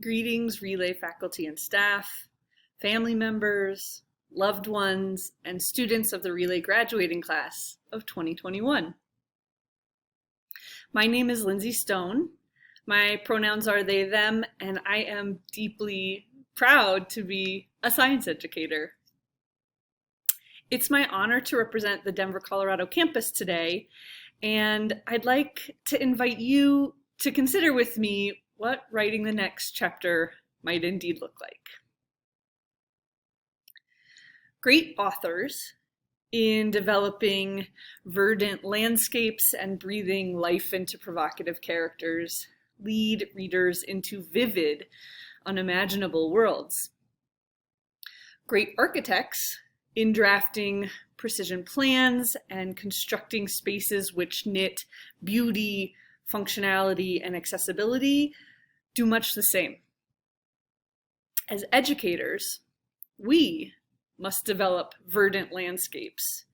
Greetings, Relay faculty and staff, family members, loved ones, and students of the Relay graduating class of 2021. My name is Lindsay Stone. My pronouns are they, them, and I am deeply proud to be a science educator. It's my honor to represent the Denver, Colorado campus today, and I'd like to invite you to consider with me what writing the next chapter might indeed look like. Great authors, in developing verdant landscapes and breathing life into provocative characters, lead readers into vivid, unimaginable worlds. Great architects, in drafting precision plans and constructing spaces which knit beauty, functionality, and accessibility, do much the same. As educators, we must develop verdant landscapes,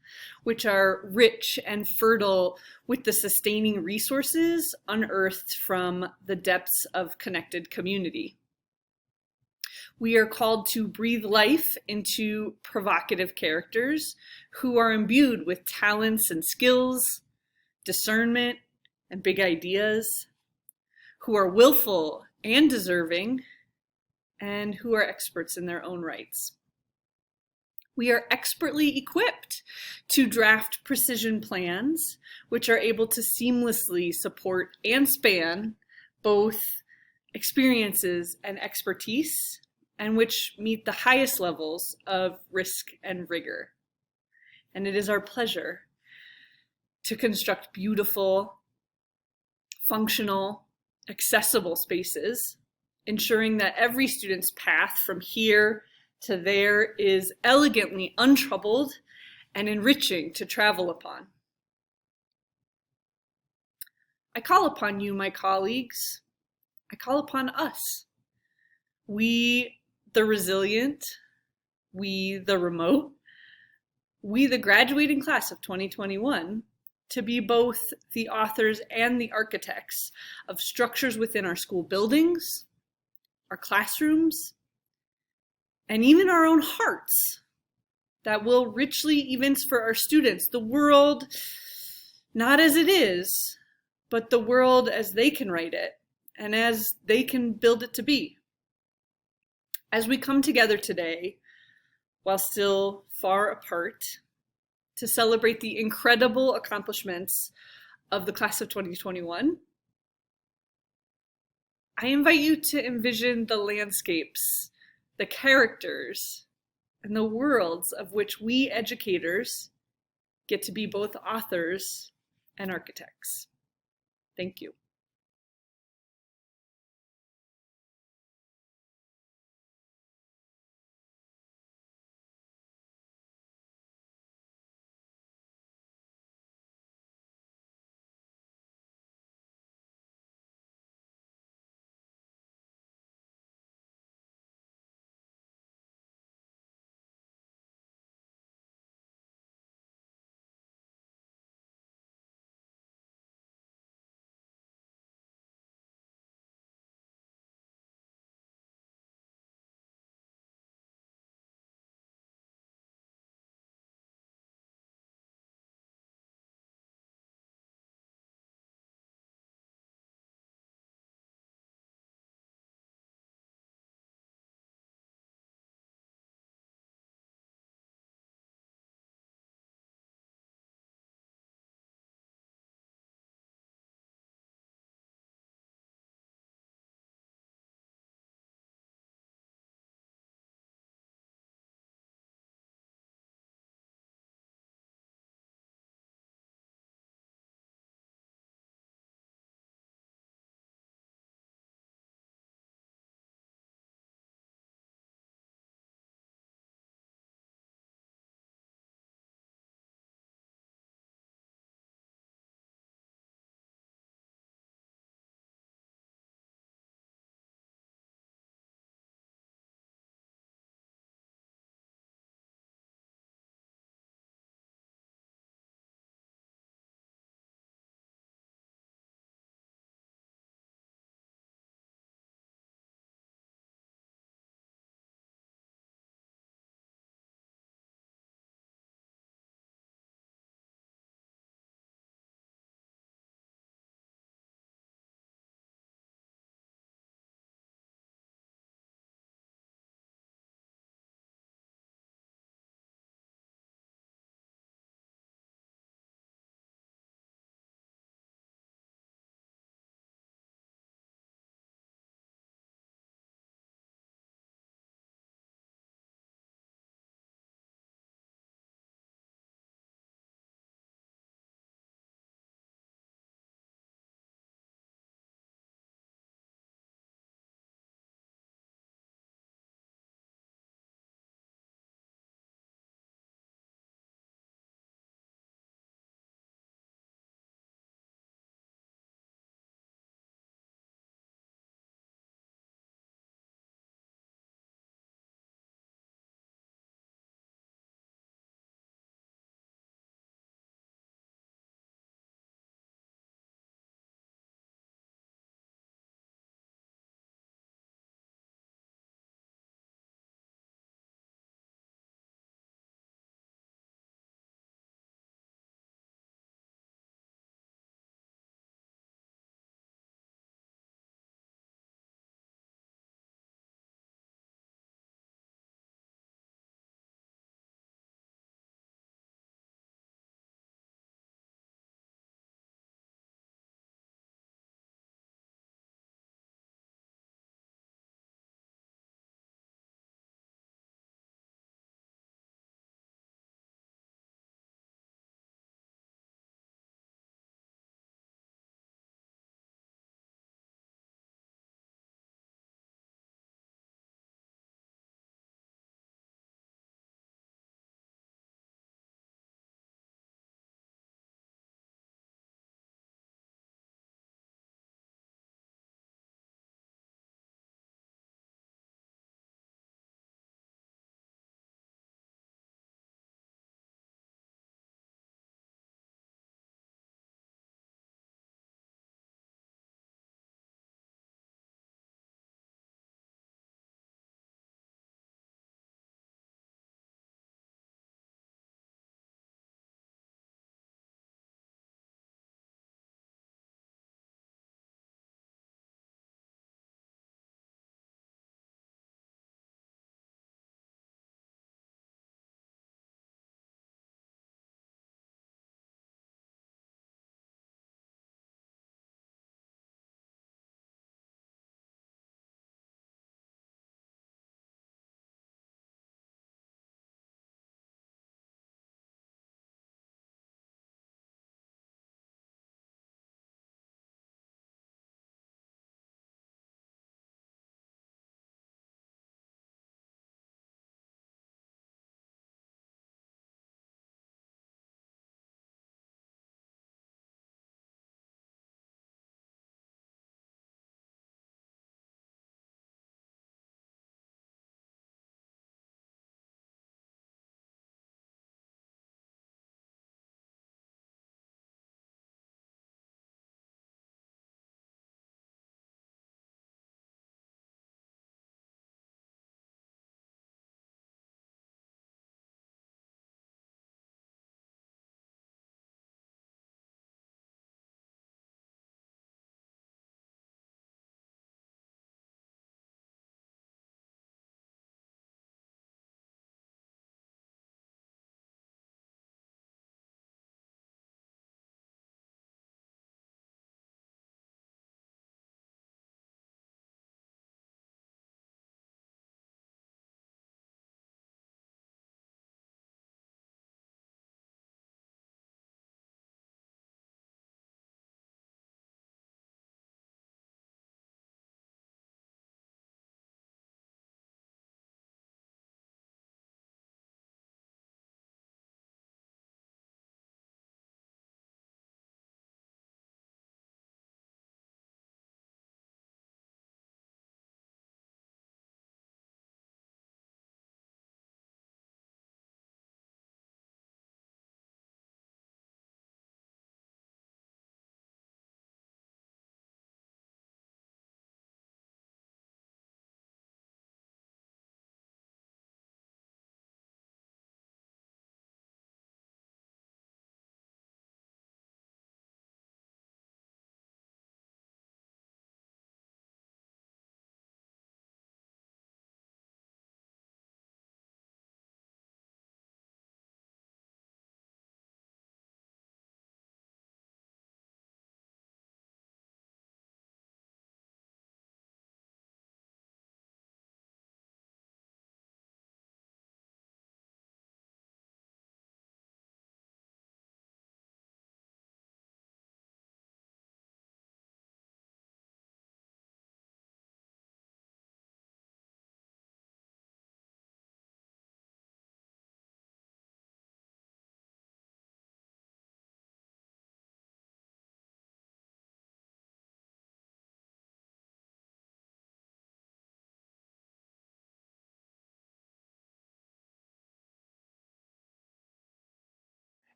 which are rich and fertile with the sustaining resources unearthed from the depths of connected community. We are called to breathe life into provocative characters who are imbued with talents and skills, discernment, and big ideas, who are willful and deserving, and who are experts in their own rights. We are expertly equipped to draft precision plans, which are able to seamlessly support and span both experiences and expertise, and which meet the highest levels of risk and rigor. And it is our pleasure to construct beautiful, functional, accessible spaces, ensuring that every student's path from here to there is elegantly untroubled and enriching to travel upon. I call upon you, my colleagues. I call upon us. We, the resilient, we, the remote, we, the graduating class of 2021, to be both the authors and the architects of structures within our school buildings, our classrooms, and even our own hearts that will richly evince for our students the world not as it is, but the world as they can write it and as they can build it to be. As we come together today, while still far apart, to celebrate the incredible accomplishments of the class of 2021, I invite you to envision the landscapes, the characters, and the worlds of which we educators get to be both authors and architects. Thank you.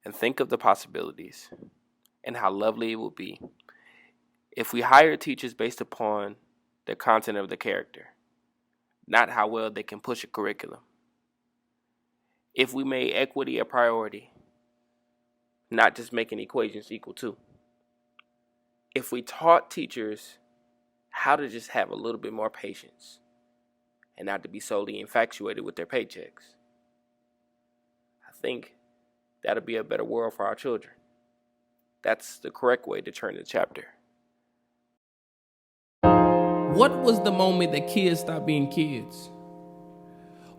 and think of the possibilities and how lovely it would be if we hire teachers based upon the content of the character, not how well they can push a curriculum. If we made equity a priority, not just making equations equal to. If we taught teachers how to just have a little bit more patience and not to be solely infatuated with their paychecks, I think that'll be a better world for our children. That's the correct way to turn the chapter. What was the moment that kids stopped being kids?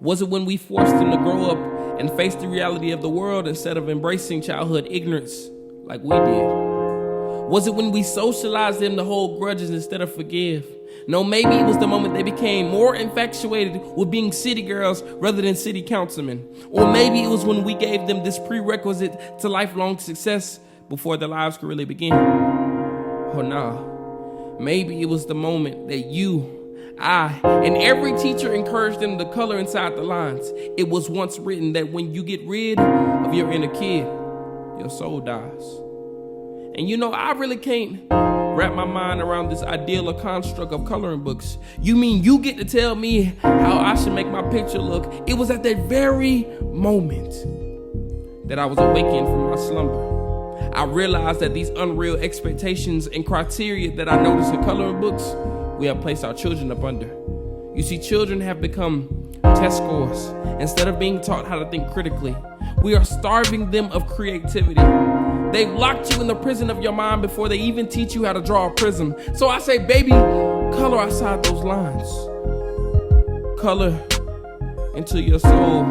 Was it when we forced them to grow up and face the reality of the world instead of embracing childhood ignorance like we did? Was it when we socialized them to hold grudges instead of forgive? No, maybe it was the moment they became more infatuated with being city girls rather than city councilmen. Or maybe it was when we gave them this prerequisite to lifelong success before their lives could really begin. Oh no, maybe it was the moment that you, I, and every teacher encouraged them to color inside the lines. It was once written that when you get rid of your inner kid, your soul dies. And you know, I really can't wrap my mind around this ideal or construct of coloring books. You mean you get to tell me how I should make my picture look? It was at that very moment that I was awakened from my slumber. I realized that these unreal expectations and criteria that I noticed in coloring books, we have placed our children up under. You see, children have become test scores. Instead of being taught how to think critically, we are starving them of creativity. They've locked you in the prison of your mind before they even teach you how to draw a prism. So I say, baby, color outside those lines. Color until your soul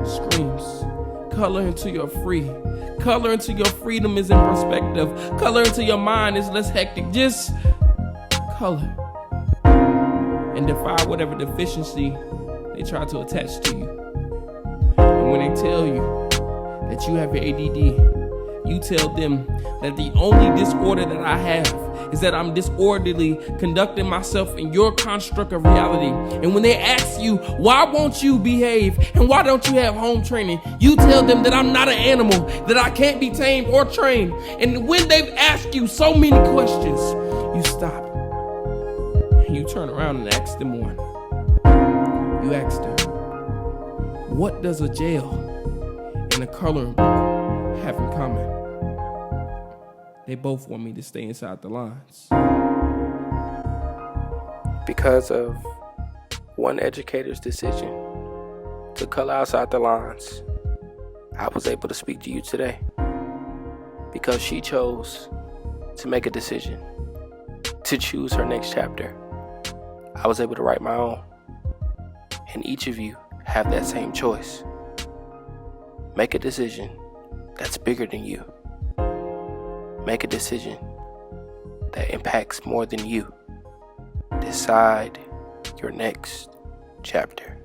screams. Color until you're free. Color until your freedom is in perspective. Color until your mind is less hectic. Just color. And defy whatever deficiency they try to attach to you. And when they tell you that you have your ADD, you tell them that the only disorder that I have is that I'm disorderly conducting myself in your construct of reality. And when they ask you, why won't you behave and why don't you have home training, you tell them that I'm not an animal, that I can't be tamed or trained. And when they've asked you so many questions, you stop and you turn around and ask them one. You ask them, what does a jail and a coloring book have in common? They both want me to stay inside the lines. Because of one educator's decision to color outside the lines, I was able to speak to you today. Because she chose to make a decision to choose her next chapter, I was able to write my own. And each of you have that same choice. Make a decision that's bigger than you. Make a decision that impacts more than you. Decide your next chapter.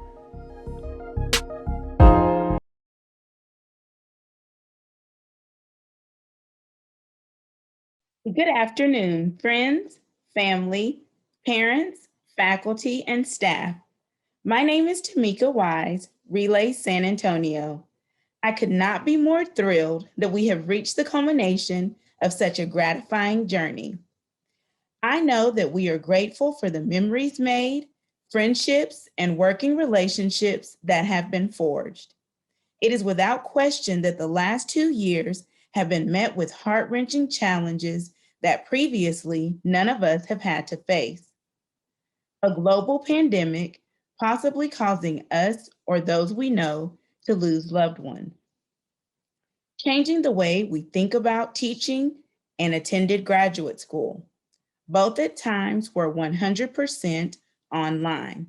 Good afternoon, friends, family, parents, faculty, and staff. My name is Tamika Wise, Relay San Antonio. I could not be more thrilled that we have reached the culmination of such a gratifying journey. I know that we are grateful for the memories made, friendships, and working relationships that have been forged. It is without question that the last 2 years have been met with heart-wrenching challenges that previously none of us have had to face. A global pandemic possibly causing us or those we know to lose loved ones. Changing the way we think about teaching and attended graduate school. Both at times were 100% online.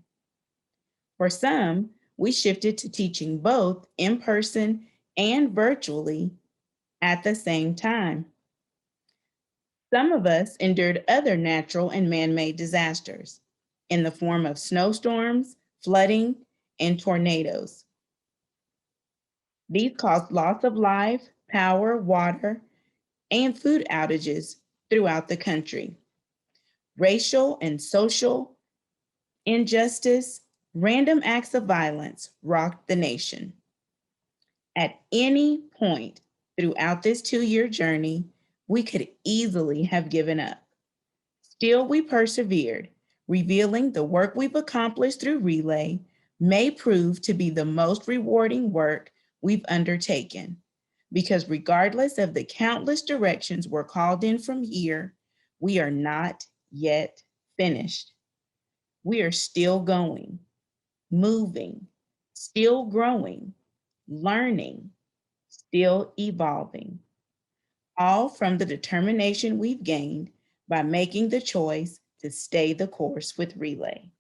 For some, we shifted to teaching both in person and virtually at the same time. Some of us endured other natural and man-made disasters in the form of snowstorms, flooding, and tornadoes. These caused loss of life, power, water, and food outages throughout the country. Racial and social injustice, random acts of violence rocked the nation. At any point, Throughout this 2-year journey, we could easily have given up. Still, we persevered, revealing the work we've accomplished through Relay may prove to be the most rewarding work we've undertaken. Because regardless of the countless directions we're called in from here, we are not yet finished. We are still going, moving, still growing, learning, still evolving, all from the determination we've gained by making the choice to stay the course with Relay.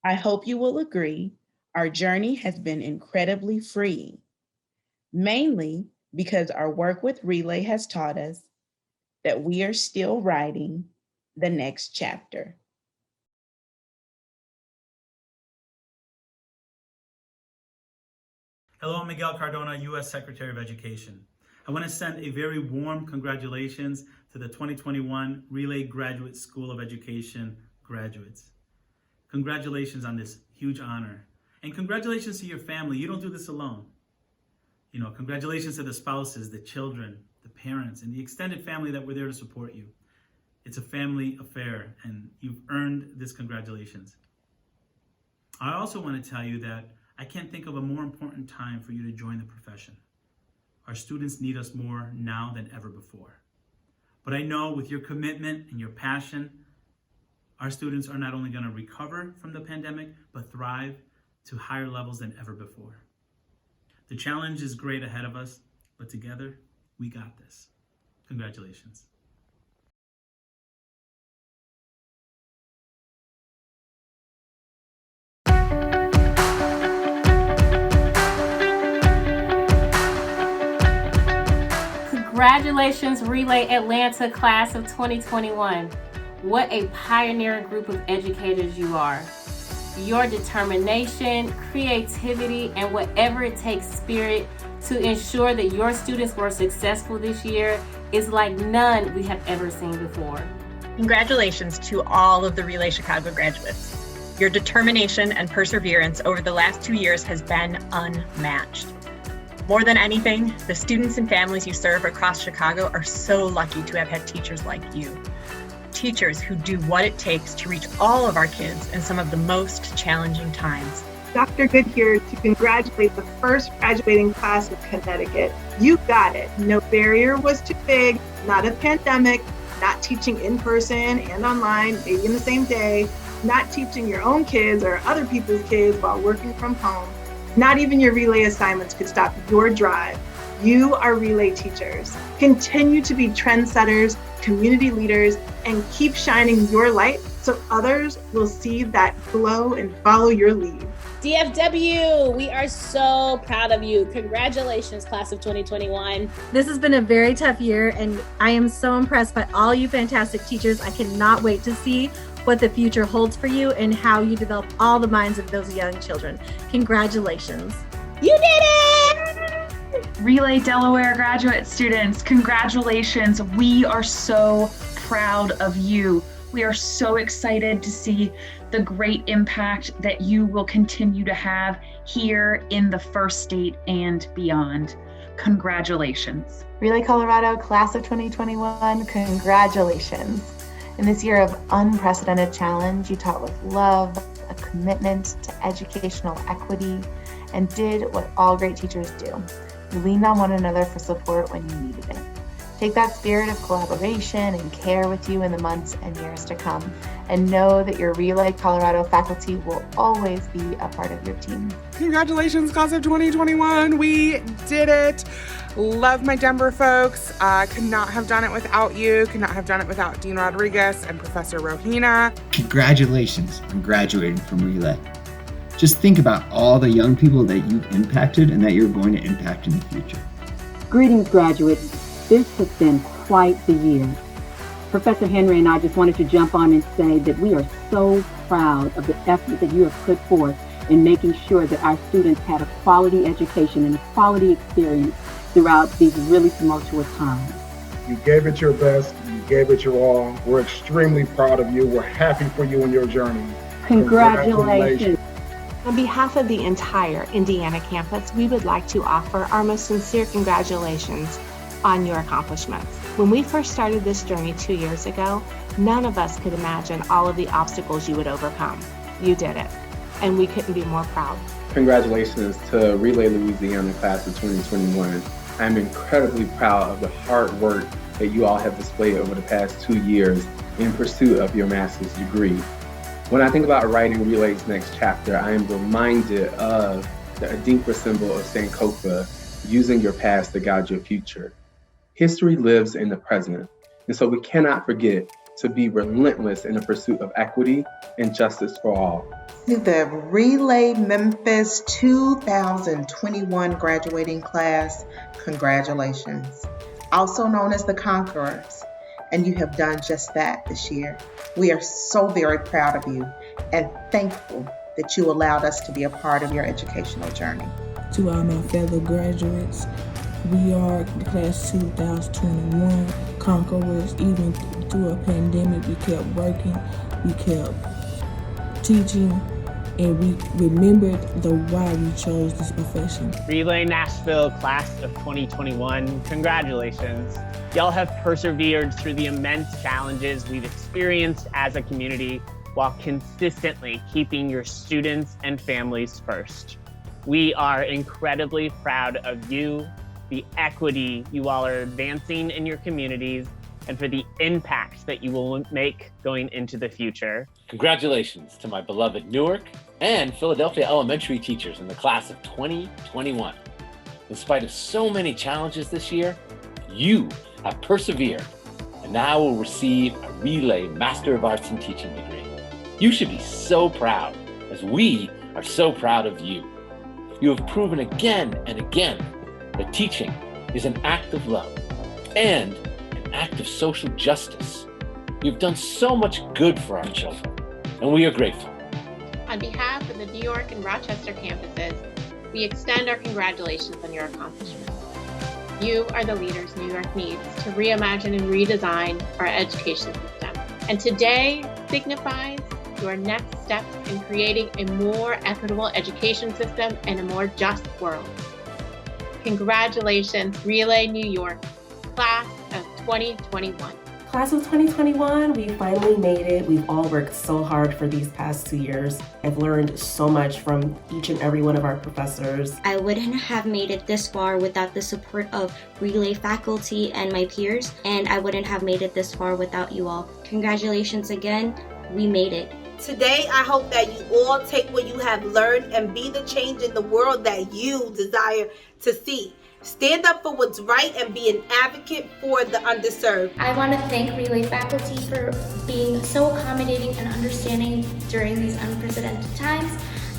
I hope you will agree, our journey has been incredibly freeing, mainly because our work with Relay has taught us that we are still writing the next chapter. Hello, I'm Miguel Cardona, U.S. Secretary of Education. I want to send a very warm congratulations to the 2021 Relay Graduate School of Education graduates. Congratulations on this huge honor. And congratulations to your family. You don't do this alone. Congratulations to the spouses, the children, the parents, and the extended family that were there to support you. It's a family affair, and you've earned this congratulations. I also want to tell you that I can't think of a more important time for you to join the profession. Our students need us more now than ever before. But I know with your commitment and your passion, our students are not only going to recover from the pandemic, but thrive to higher levels than ever before. The challenge is great ahead of us, but together, we got this. Congratulations. Congratulations, Relay Atlanta class of 2021. What a pioneering group of educators you are. Your determination, creativity, and whatever it takes spirit to ensure that your students were successful this year is like none we have ever seen before. Congratulations to all of the Relay Chicago graduates. Your determination and perseverance over the last 2 years has been unmatched. More than anything, the students and families you serve across Chicago are so lucky to have had teachers like you. Teachers who do what it takes to reach all of our kids in some of the most challenging times. Dr. Good here to congratulate the first graduating class of Connecticut. You got it. No barrier was too big, not a pandemic, not teaching in person and online, maybe in the same day, not teaching your own kids or other people's kids while working from home. Not even your Relay assignments could stop your drive. You are Relay teachers. Continue to be trendsetters, community leaders, and keep shining your light so others will see that glow and follow your lead. DFW, we are so proud of you. Congratulations, class of 2021. This has been a very tough year, and I am so impressed by all you fantastic teachers. I cannot wait to see what the future holds for you and how you develop all the minds of those young children. Congratulations. You did it! Relay Delaware graduate students, congratulations. We are so proud of you. We are so excited to see the great impact that you will continue to have here in the First State and beyond. Congratulations. Relay Colorado class of 2021, congratulations. In this year of unprecedented challenge, you taught with love, a commitment to educational equity, and did what all great teachers do. You leaned on one another for support when you needed it. Take that spirit of collaboration and care with you in the months and years to come, and know that your Relay Colorado faculty will always be a part of your team. Congratulations, class of 2021. We did it. Love my Denver folks. Could not have done it without you. Could not have done it without Dean Rodriguez and Professor Rohina. Congratulations on graduating from Relay. Just think about all the young people that you've impacted and that you're going to impact in the future. Greetings, graduates. This has been quite the year. Professor Henry and I just wanted to jump on and say that we are so proud of the effort that you have put forth in making sure that our students had a quality education and a quality experience throughout these really tumultuous times. You gave it your best, you gave it your all. We're extremely proud of you. We're happy for you in your journey. Congratulations. On behalf of the entire Indiana campus, we would like to offer our most sincere congratulations on your accomplishments. When we first started this journey 2 years ago, none of us could imagine all of the obstacles you would overcome. You did it, and we couldn't be more proud. Congratulations to Relay Louisiana class of 2021. I'm incredibly proud of the hard work that you all have displayed over the past 2 years in pursuit of your master's degree. When I think about writing Relay's next chapter, I am reminded of the Adinkra symbol of Sankofa, using your past to guide your future. History lives in the present, and so we cannot forget to be relentless in the pursuit of equity and justice for all. To the Relay Memphis 2021 graduating class, congratulations. Also known as the Conquerors, and you have done just that this year. We are so very proud of you and thankful that you allowed us to be a part of your educational journey. To all my fellow graduates, we are the class 2021 Conquerors. Even through a pandemic, we kept working, we kept teaching, and we remembered the why we chose this profession. Relay Nashville class of 2021, congratulations. Y'all have persevered through the immense challenges we've experienced as a community while consistently keeping your students and families first. We are incredibly proud of you, the equity you all are advancing in your communities, and for the impact that you will make going into the future. Congratulations to my beloved Newark and Philadelphia elementary teachers in the class of 2021. In spite of so many challenges this year, you have persevered and now will receive a Relay Master of Arts in Teaching degree. You should be so proud, as we are so proud of you. You have proven again and again that teaching is an act of love and an act of social justice. You've done so much good for our children, and we are grateful. On behalf of the New York and Rochester campuses, we extend our congratulations on your accomplishments. You are the leaders New York needs to reimagine and redesign our education system. And today signifies your next steps in creating a more equitable education system and a more just world. Congratulations, Relay New York, class of 2021. Class of 2021, we finally made it. We've all worked so hard for these past 2 years. I've learned so much from each and every one of our professors. I wouldn't have made it this far without the support of Relay faculty and my peers, and I wouldn't have made it this far without you all. Congratulations again, we made it. Today, I hope that you all take what you have learned and be the change in the world that you desire to see. Stand up for what's right and be an advocate for the underserved. I want to thank Relay faculty for being so accommodating and understanding during these unprecedented times.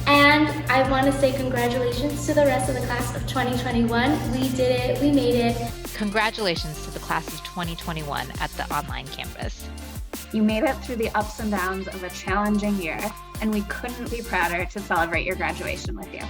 And I want to say congratulations to the rest of the class of 2021. We did it, we made it. Congratulations to the class of 2021 at the online campus. You made it through the ups and downs of a challenging year, and we couldn't be prouder to celebrate your graduation with you.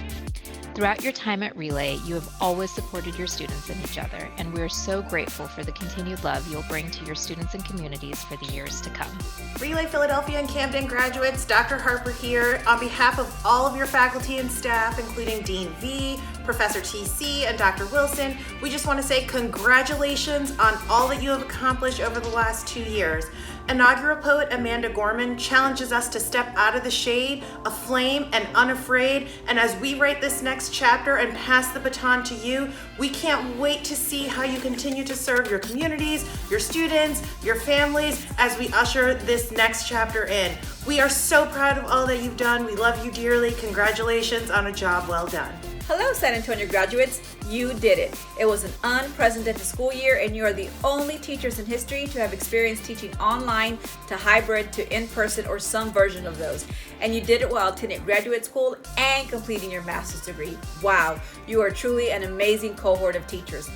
Throughout your time at Relay, you have always supported your students and each other, and we are so grateful for the continued love you'll bring to your students and communities for the years to come. Relay Philadelphia and Camden graduates, Dr. Harper here. On behalf of all of your faculty and staff, including Dean V, Professor TC, and Dr. Wilson, we just want to say congratulations on all that you have accomplished over the last 2 years. Inaugural poet Amanda Gorman challenges us to step out of the shade, aflame and unafraid. And as we write this next chapter and pass the baton to you, we can't wait to see how you continue to serve your communities, your students, your families as we usher this next chapter in. We are so proud of all that you've done. We love you dearly. Congratulations on a job well done. Hello, San Antonio graduates. You did it. It was an unprecedented school year, and you are the only teachers in history to have experienced teaching online to hybrid to in-person or some version of those. And you did it while attending graduate school and completing your master's degree. Wow, you are truly an amazing cohort of teachers.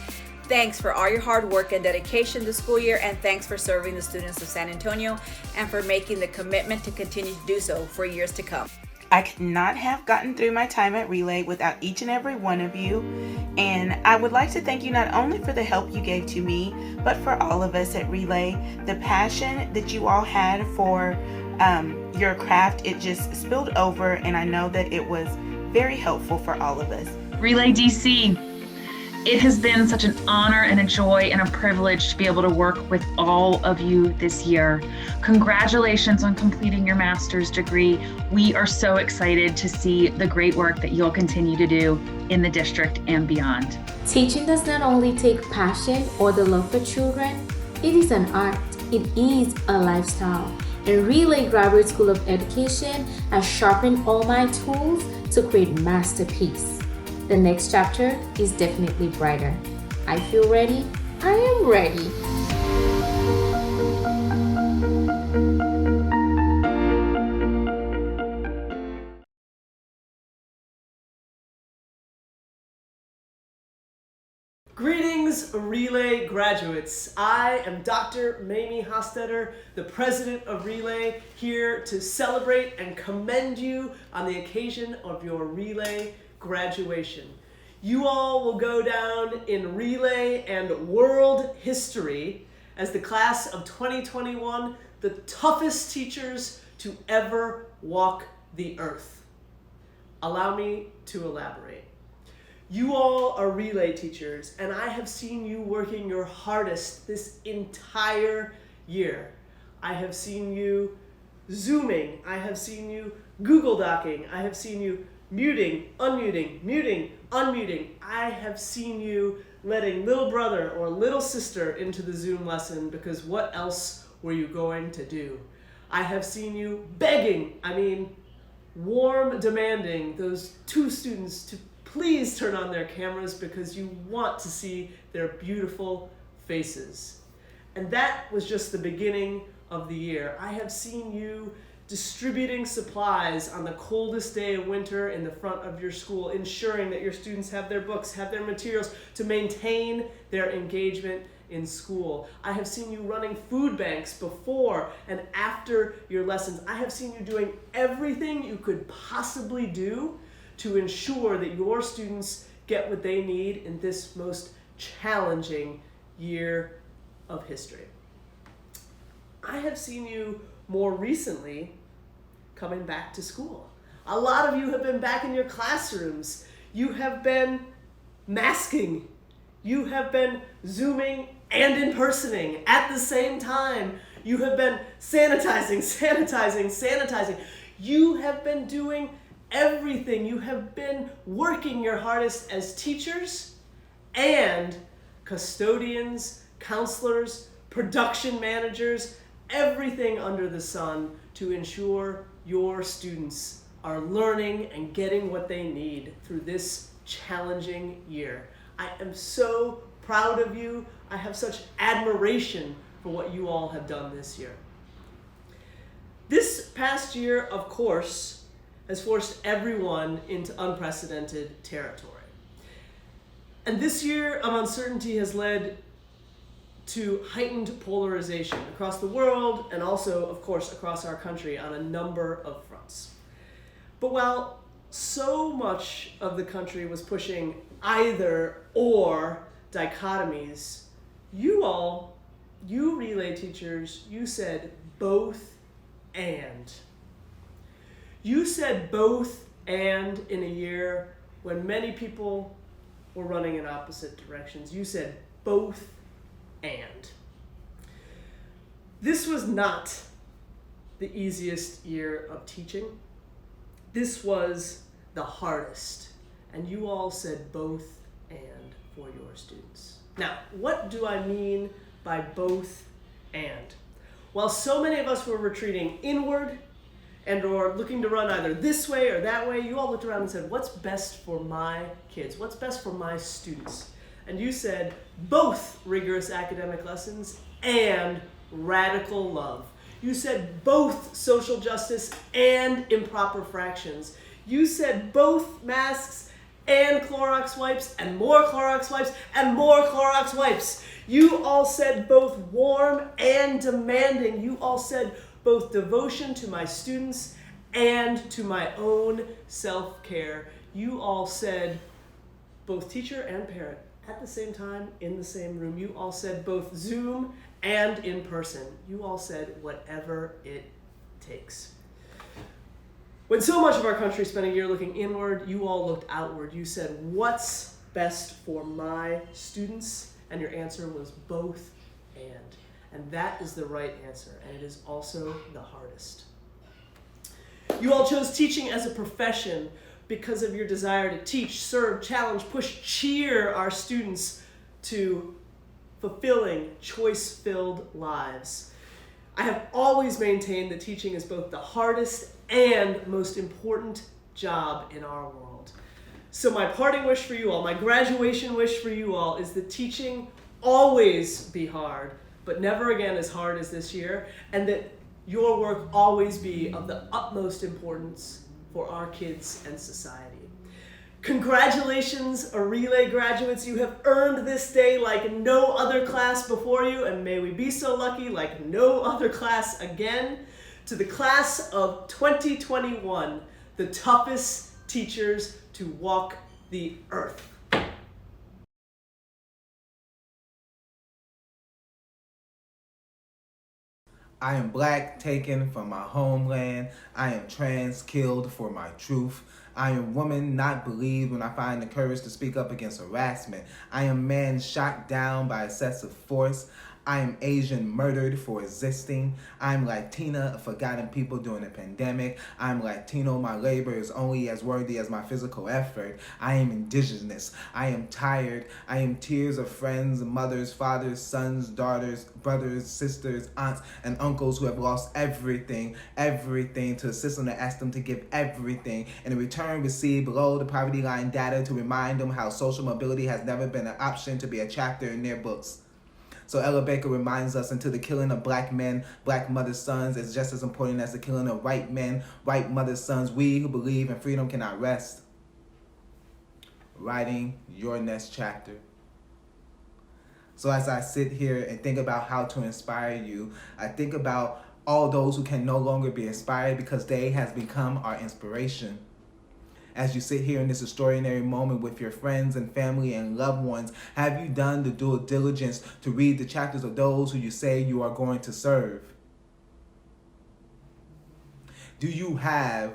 Thanks for all your hard work and dedication this school year, and thanks for serving the students of San Antonio and for making the commitment to continue to do so for years to come. I could not have gotten through my time at Relay without each and every one of you, and I would like to thank you not only for the help you gave to me, but for all of us at Relay. The passion that you all had for your craft, it just spilled over, and I know that it was very helpful for all of us. Relay DC, it has been such an honor and a joy and a privilege to be able to work with all of you this year. Congratulations on completing your master's degree. We are so excited to see the great work that you'll continue to do in the district and beyond. Teaching does not only take passion or the love for children, it is an art, it is a lifestyle. And Relay Graduate School of Education has sharpened all my tools to create masterpiece. The next chapter is definitely brighter. I feel ready. I am ready. Greetings, Relay graduates. I am Dr. Mamie Hostetter, the president of Relay, here to celebrate and commend you on the occasion of your Relay graduation. You all will go down in Relay and world history as the class of 2021, the toughest teachers to ever walk the earth. Allow me to elaborate. You all are Relay teachers, and I have seen you working your hardest this entire year. I have seen you Zooming, I have seen you Google Docking, I have seen you muting, unmuting, muting, unmuting. I have seen you letting little brother or little sister into the Zoom lesson because what else were you going to do? I have seen you begging, warm demanding those two students to please turn on their cameras because you want to see their beautiful faces. And that was just the beginning of the year. I have seen you distributing supplies on the coldest day of winter in the front of your school, ensuring that your students have their books, have their materials to maintain their engagement in school. I have seen you running food banks before and after your lessons. I have seen you doing everything you could possibly do to ensure that your students get what they need in this most challenging year of history. I have seen you more recently coming back to school. A lot of you have been back in your classrooms. You have been masking. You have been Zooming and in-personing at the same time. You have been sanitizing. You have been doing everything. You have been working your hardest as teachers and custodians, counselors, production managers, everything under the sun to ensure your students are learning and getting what they need through this challenging year. I am so proud of you. I have such admiration for what you all have done this year. This past year, of course, has forced everyone into unprecedented territory. And this year of uncertainty has led to heightened polarization across the world and also, of course, across our country on a number of fronts. But while so much of the country was pushing either or dichotomies, you Relay teachers, you said both and. You said both and in a year when many people were running in opposite directions. You said both and. This was not the easiest year of teaching. This was the hardest, and you all said both and for your students. Now, what do I mean by both and? While so many of us were retreating inward and or looking to run either this way or that way, you all looked around and said, what's best for my kids? What's best for my students? And you said both rigorous academic lessons and radical love. You said both social justice and improper fractions. You said both masks and Clorox wipes and more Clorox wipes and more Clorox wipes. You all said both warm and demanding. You all said both devotion to my students and to my own self-care. You all said both teacher and parent at the same time in the same room. You all said both Zoom and in person. You all said whatever it takes. When so much of our country spent a year looking inward, you all looked outward. You said, what's best for my students? And your answer was both and. And that is the right answer, and it is also the hardest. You all chose teaching as a profession because of your desire to teach, serve, challenge, push, cheer our students to fulfilling, choice-filled lives. I have always maintained that teaching is both the hardest and most important job in our world. So my parting wish for you all, my graduation wish for you all, is that teaching always be hard, but never again as hard as this year, and that your work always be of the utmost importance for our kids and society. Congratulations, Relay graduates. You have earned this day like no other class before you, and may we be so lucky like no other class again. To the class of 2021, the toughest teachers to walk the earth. I am black, taken from my homeland. I am trans, killed for my truth. I am woman, not believed when I find the courage to speak up against harassment. I am man, shot down by excessive force. I am Asian, murdered for existing. I'm Latina, a forgotten people during the pandemic. I'm Latino, my labor is only as worthy as my physical effort. I am indigenous. I am tired. I am tears of friends, mothers, fathers, sons, daughters, brothers, sisters, aunts, and uncles who have lost everything to a system that asked them to give everything, and in return receive below the poverty line data to remind them how social mobility has never been an option to be a chapter in their books. So Ella Baker reminds us until the killing of black men, black mothers' sons is just as important as the killing of white men, white mothers' sons. We who believe in freedom cannot rest. Writing your next chapter. So as I sit here and think about how to inspire you, I think about all those who can no longer be inspired because they has become our inspiration. As you sit here in this extraordinary moment with your friends and family and loved ones, have you done the due diligence to read the chapters of those who you say you are going to serve? Do you have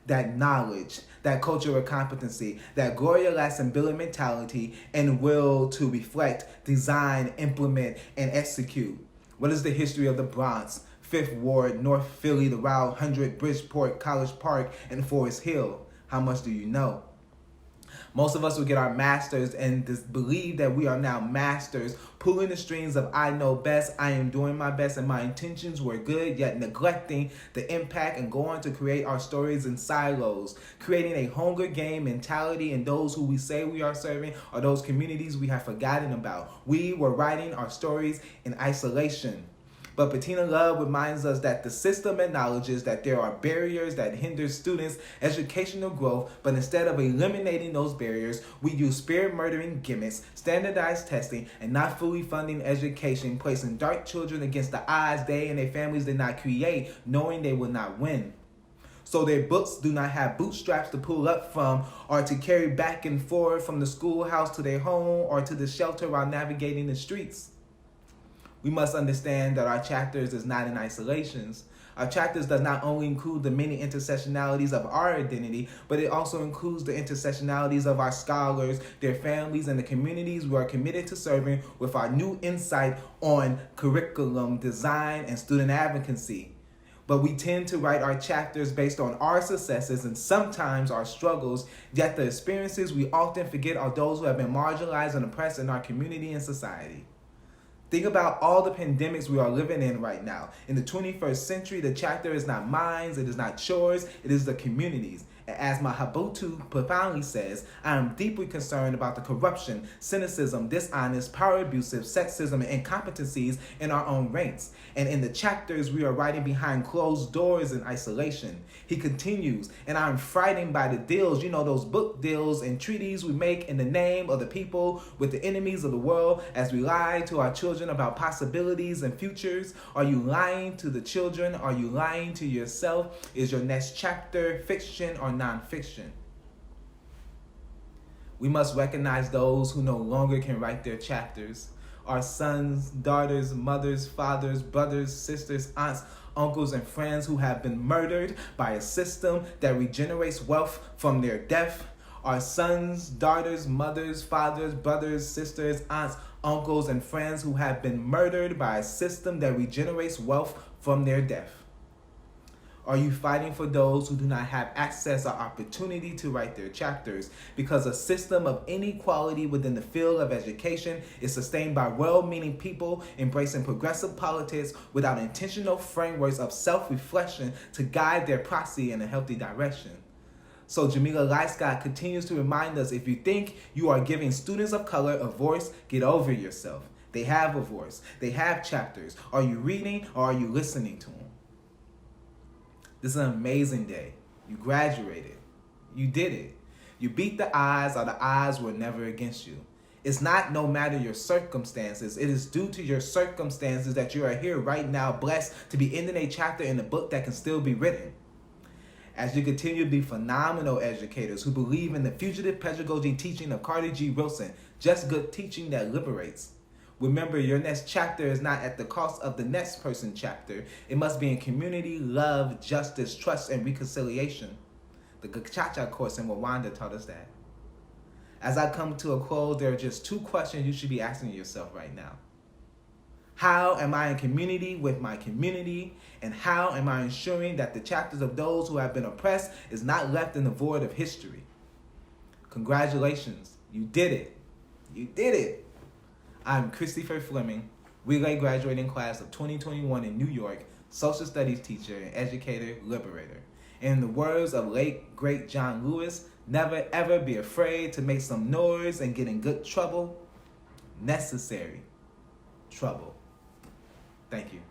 that knowledge, that culture of competency, that Gloria Lassenbiller mentality and will to reflect, design, implement, and execute? What is the history of the Bronx, Fifth Ward, North Philly, the Route 100, Bridgeport, College Park, and Forest Hill? How much do you know? Most of us will get our masters and believe that we are now masters, pulling the strings of I know best, I am doing my best, and my intentions were good, yet neglecting the impact and going to create our stories in silos, creating a Hunger Game mentality in those who we say we are serving or those communities we have forgotten about. We were writing our stories in isolation. But Bettina Love reminds us that the system acknowledges that there are barriers that hinder students' educational growth, but instead of eliminating those barriers, we use spirit-murdering gimmicks, standardized testing, and not fully funding education, placing dark children against the odds they and their families did not create, knowing they will not win. So their books do not have bootstraps to pull up from or to carry back and forth from the schoolhouse to their home or to the shelter while navigating the streets. We must understand that our chapters is not in isolations. Our chapters does not only include the many intersectionalities of our identity, but it also includes the intersectionalities of our scholars, their families, and the communities we are committed to serving with our new insight on curriculum, design, and student advocacy. But we tend to write our chapters based on our successes and sometimes our struggles, yet the experiences we often forget are those who have been marginalized and oppressed in our community and society. Think about all the pandemics we are living in right now. In the 21st century, the chapter is not mine, it is not yours, it is the community's. And as Mahabutu profoundly says, I am deeply concerned about the corruption, cynicism, dishonest, power abusive, sexism, and incompetencies in our own ranks. And in the chapters we are writing behind closed doors in isolation. He continues, and I am frightened by the deals, those book deals and treaties we make in the name of the people with the enemies of the world as we lie to our children about possibilities and futures. Are you lying to the children? Are you lying to yourself? Is your next chapter fiction or nonfiction? We must recognize those who no longer can write their chapters. our sons, daughters, mothers, fathers, brothers, sisters, aunts, uncles, and friends who have been murdered by a system that regenerates wealth from their death. Our sons, daughters, mothers, fathers, brothers, sisters, aunts, uncles, and friends who have been murdered by a system that regenerates wealth from their death. Are you fighting for those who do not have access or opportunity to write their chapters because a system of inequality within the field of education is sustained by well-meaning people embracing progressive politics without intentional frameworks of self-reflection to guide their prosody in a healthy direction? So Jamila Lyscott continues to remind us, if you think you are giving students of color a voice, get over yourself. They have a voice. They have chapters. Are you reading or are you listening to them? This is an amazing day. You graduated. You did it. You beat the odds, or the odds were never against you. It's not no matter your circumstances. It is due to your circumstances that you are here right now, blessed to be ending a chapter in a book that can still be written. As you continue to be phenomenal educators who believe in the fugitive pedagogy teaching of Carter G. Wilson, just good teaching that liberates. Remember, your next chapter is not at the cost of the next person's chapter. It must be in community, love, justice, trust, and reconciliation. The Gachacha course in Rwanda taught us that. As I come to a close, there are just two questions you should be asking yourself right now. How am I in community with my community? And how am I ensuring that the chapters of those who have been oppressed is not left in the void of history? Congratulations. You did it. You did it. I'm Christopher Fleming, Relay graduating class of 2021 in New York, social studies teacher and educator, liberator. In the words of late, great John Lewis, never ever be afraid to make some noise and get in good trouble. Necessary trouble. Thank you.